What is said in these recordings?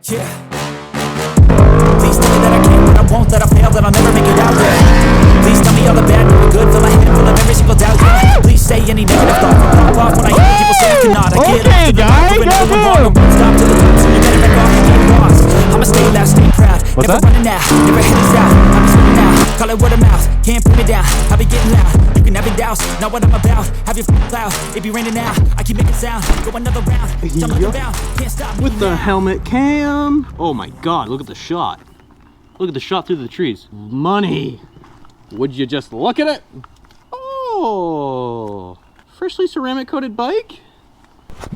Yeah. Please tell me that I can't, that I won't, that I fail, that I'll never make it out there. Please tell me all the bad, the good, fill my head full of every single doubt. Yeah. Please say any negative thought, pop off when I hear people say I cannot. I get okay, guys, stop to the top, so you better back off and get lost. I'ma stay loud, stay proud. What's never that? running out, never heading south. I'm just living now, call it word of mouth. Can't put me down, I'll be getting loud. You can have it douse, not what I'm about. Have your cloud, it be raining now. I keep making sound, go another round. Something about, can't stop with the helmet cam. Oh my god, look at the shot. Look at the shot through the trees. Money. Would you just look at it? Oh, freshly ceramic coated bike.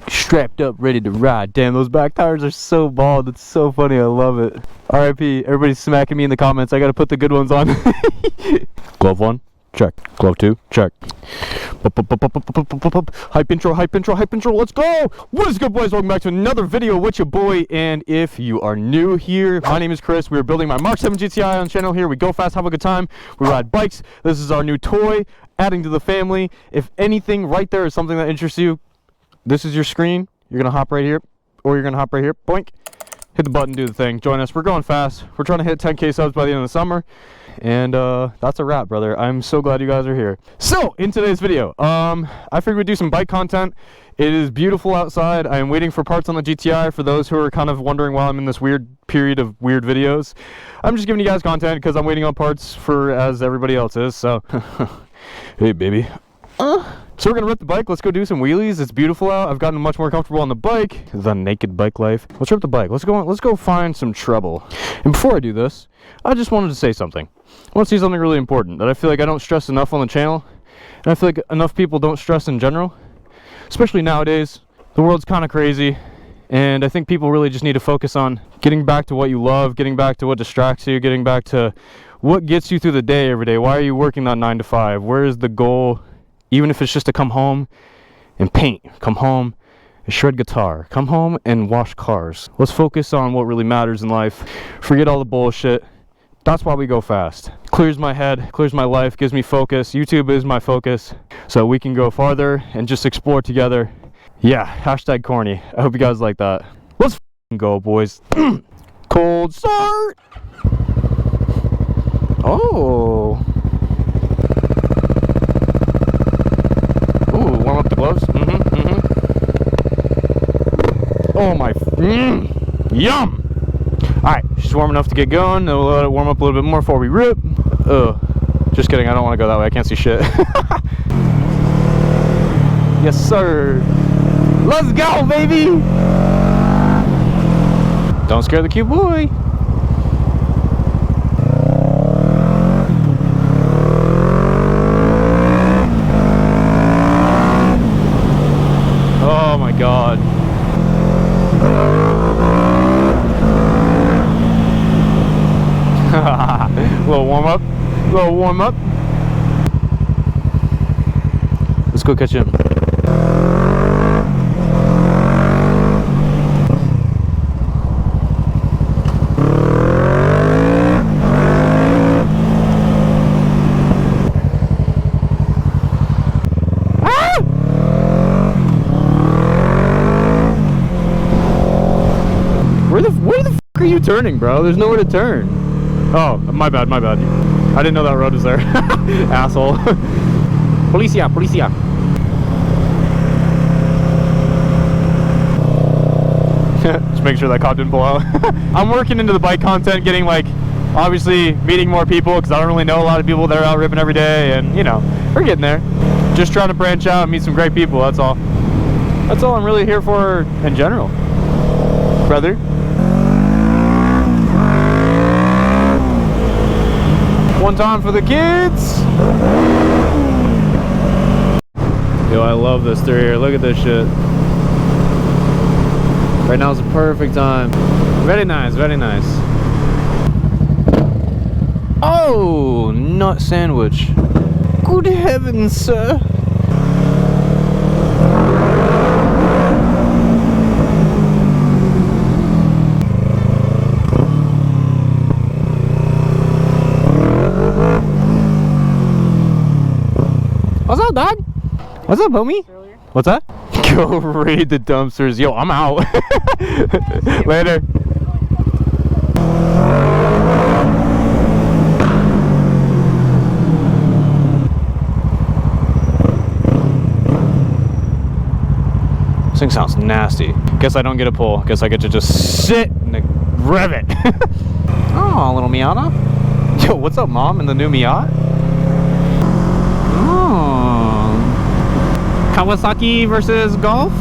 Strapped up, ready to ride. Damn, those back tires are so bald. It's so funny. I love it. RIP. Everybody's smacking me in the comments. I gotta put the good ones on. Glove 1, check. Glove 2, check. Hype intro, hype intro, hype intro. Let's go. What is good, boys? Welcome back to another video with your boy. And if you are new here, my name is Chris. We are building my Mark 7 GTI on the channel here. We go fast, have a good time. We ride bikes. This is our new toy, adding to the family. If anything right there is something that interests you, this is your screen. You're gonna hop right here, or you're gonna hop right here. Boink. Hit the button, do the thing. Join us. We're going fast. We're trying to hit 10K subs by the end of the summer. And that's a wrap, brother. I'm so glad you guys are here. So in today's video, I figured we'd do some bike content. It is beautiful outside. I am waiting for parts on the GTI. For those who are kind of wondering why I'm in this weird period of weird videos, I'm just giving you guys content because I'm waiting on parts for as everybody else is. So hey baby. So we're gonna rip the bike. Let's go do some wheelies. It's beautiful out. I've gotten much more comfortable on the bike. The naked bike life. Let's rip the bike. Let's go find some trouble. And before I do this, I just wanted to say something. I want to say something really important that I feel like I don't stress enough on the channel, and I feel like enough people don't stress in general, especially nowadays. The world's kind of crazy, and I think people really just need to focus on getting back to what you love, getting back to what distracts you, getting back to what gets you through the day every day. Why are you working that 9 to 5? Where is the goal? Even if it's just to come home and paint, come home and shred guitar, come home and wash cars. Let's focus on what really matters in life. Forget all the bullshit. That's why we go fast. Clears my head, clears my life, gives me focus. YouTube is my focus, so we can go farther and just explore together. Yeah, hashtag corny. I hope you guys like that. Let's f***ing go, boys. Cold start. Oh. Ooh, warm up the gloves. Oh my. Yum. Alright, she's warm enough to get going. Then we'll let it warm up a little bit more before we rip. Just kidding, I don't want to go that way. I can't see shit. Yes, sir. Let's go, baby! Don't scare the cute boy. Oh my god. Little warm up. Little warm up. Let's go catch him. Where the f are you turning, bro? There's nowhere to turn. Oh, my bad, my bad. I didn't know that road was there. Asshole. Policia, policia. Just make sure that cop didn't pull out. I'm working into the bike content, getting like, obviously meeting more people, because I don't really know a lot of people that are out ripping every day, and you know, we're getting there. Just trying to branch out and meet some great people, that's all. That's all I'm really here for in general. Brother. One time for the kids. Yo, I love this through here. Look at this shit. Right now is the perfect time. Very nice, very nice. Oh, nut sandwich. Good heavens, sir. What's up, dog? What's up, homie? What's that? Go raid the dumpsters. Yo, I'm out. Later. This thing sounds nasty. Guess I don't get a pull. Guess I get to just sit and rev it. Oh, little Miata. Yo, what's up, Mom, in the new Miata? Oh. Kawasaki versus Golf?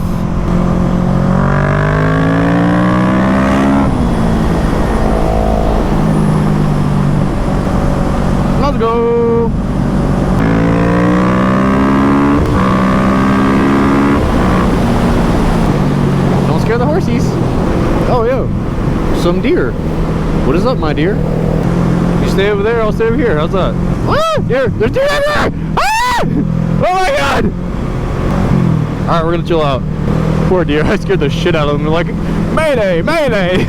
Let's go. Don't scare the horsies. Oh, yo, some deer. What is up, my deer? You stay over there, I'll stay over here. How's that? Ah, deer! There's deer everywhere! Ah! Oh my god! Alright, we're gonna chill out. Poor deer, I scared the shit out of them. They're like, Mayday! Mayday!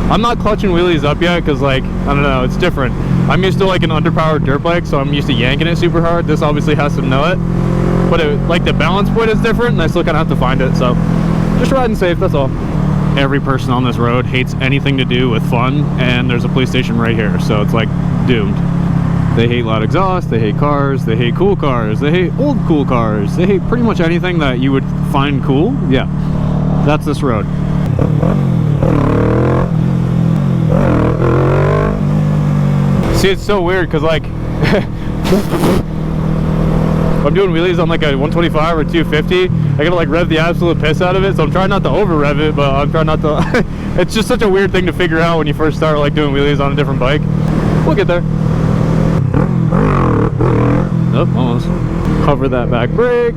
I'm not clutching wheelies up yet because, like, I don't know, it's different. I'm used to like an underpowered dirt bike, so I'm used to yanking it super hard. This obviously has to know it, but like the balance point is different, and I still kind of have to find it. So just riding safe, that's all. Every person on this road hates anything to do with fun, and there's a police station right here, so it's like doomed. They hate loud exhaust, they hate cars, they hate cool cars, they hate old cool cars, they hate pretty much anything that you would find cool. Yeah, that's this road. See, it's so weird because, like, I'm doing wheelies on like a 125 or 250. I gotta like rev the absolute piss out of it, so I'm trying not to over rev it, but I'm trying not to. It's just such a weird thing to figure out when you first start like doing wheelies on a different bike. We'll get there. Nope, almost. Cover that back brake.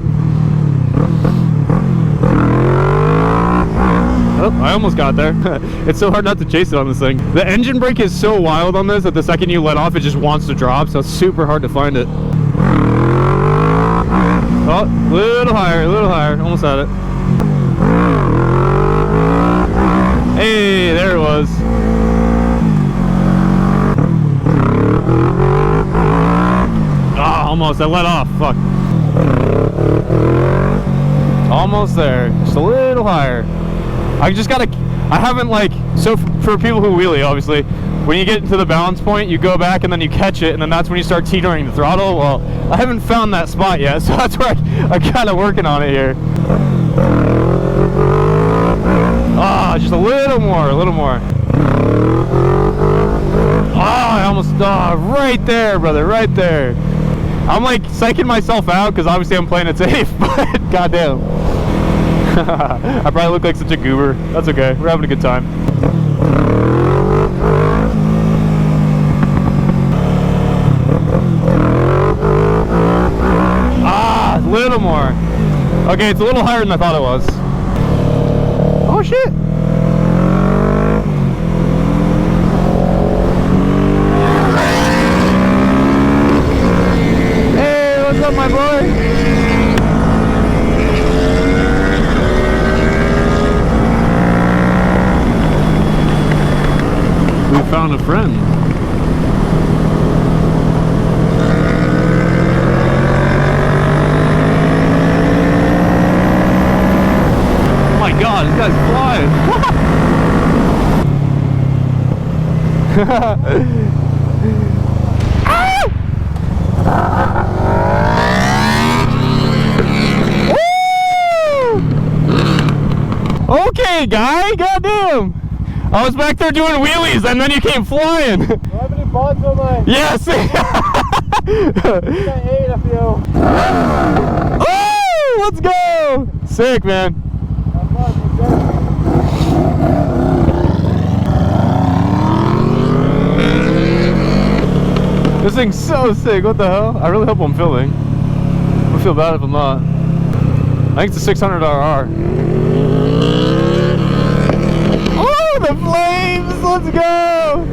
Oh, I almost got there. It's so hard not to chase it on this thing. The engine brake is so wild on this that the second you let off, it just wants to drop, so it's super hard to find it. Oh, a little higher, almost had it. Hey, there it was. Ah, almost, I let off, fuck. Almost there, just a little higher. I just gotta, I haven't like, so for people who wheelie, obviously, when you get to the balance point, you go back and then you catch it, and then that's when you start teetering the throttle. Well, I haven't found that spot yet, so that's where I'm kind of working on it here. Ah, just a little more, Ah, I almost, right there, brother, right there. I'm like psyching myself out because obviously I'm playing it safe, but goddamn. I probably look like such a goober. That's okay. We're having a good time. Ah, a little more. Okay, it's a little higher than I thought it was. Oh, shit. Hey, what's up, my boy? We found a friend. Oh my god, this guy's flying. Okay, guy, goddamn. I was back there doing wheelies and then you came flying. Do I have any buds on my... Yes! I ate a few. Oh! Let's go! Sick, man. This thing's so sick. What the hell? I really hope I'm filming. I feel bad if I'm not. I think it's a 600RR. The flames, let's go!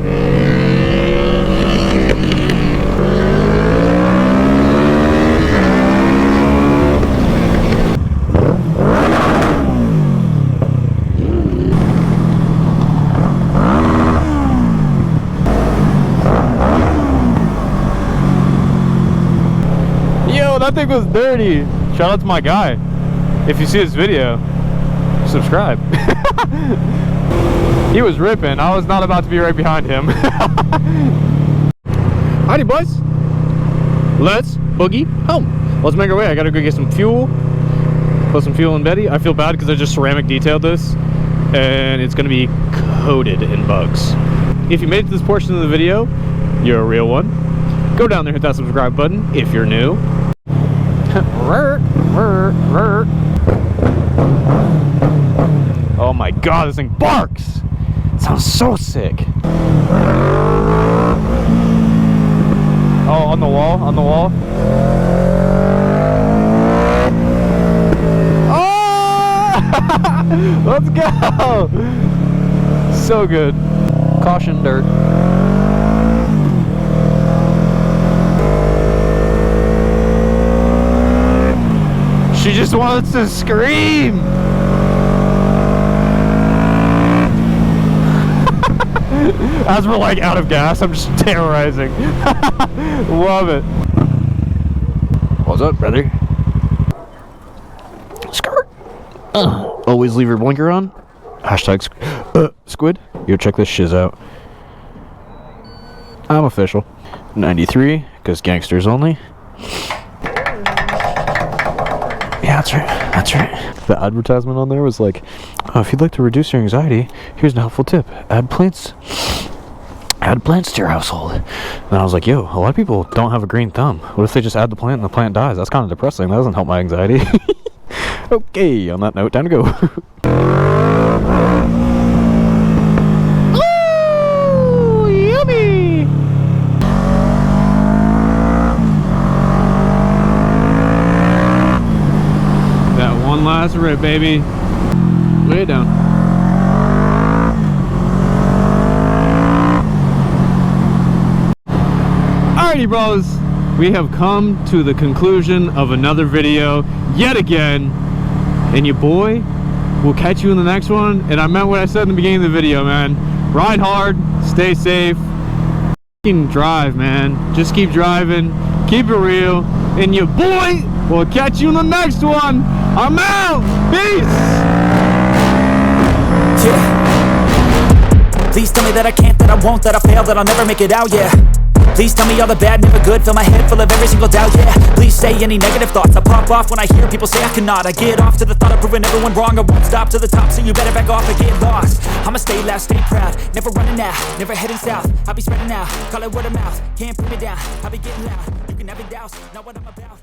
Yo, that thing was dirty. Shout out to my guy. If you see this video, subscribe. He was ripping. I was not about to be right behind him. Howdy, boys. Let's boogie home. let's make our way. I gotta go get some fuel. Put some fuel in Betty. I feel bad because I just ceramic detailed this, and it's gonna be coated in bugs. If you made it to this portion of the video, you're a real one. Go down there, hit that subscribe button if you're new. Oh my god, this thing barks! It sounds so sick. Oh, on the wall, on the wall. Oh! Let's go! So good. Caution, dirt. She just wants to scream! As we're like out of gas, I'm just terrorizing. Love it. What's up, brother? Skirt. Always leave your blinker on. Hashtag squid. Yo, check this shiz out. I'm official. 93, because gangsters only. Yeah, that's right. That's right. The advertisement on there was like, oh, if you'd like to reduce your anxiety, here's an helpful tip. Add plants to your household. And I was like, yo, a lot of people don't have a green thumb. What if they just add the plant and the plant dies? That's kind of depressing. That doesn't help my anxiety. Okay, on that note, time to go. Oh, yummy! That one last rip, baby. Lay it down. Alrighty, bros. We have come to the conclusion of another video yet again. And your boy will catch you in the next one. And I meant what I said in the beginning of the video, man. Ride hard, stay safe, f***ing drive, man. Just keep driving, keep it real, and your boy will catch you in the next one. I'm out. Peace. Yeah. Please tell me that I can't, that I won't, that I fail, that I'll never make it out, yeah. Please tell me all the bad, never good, fill my head full of every single doubt, yeah. Please say any negative thoughts, I pop off when I hear people say I cannot. I get off to the thought of proving everyone wrong, I won't stop to the top, so you better back off and get lost. I'ma stay loud, stay proud, never running out, never heading south. I'll be spreading out, call it word of mouth, can't put me down, I'll be getting loud, you can have it douse, know what I'm about.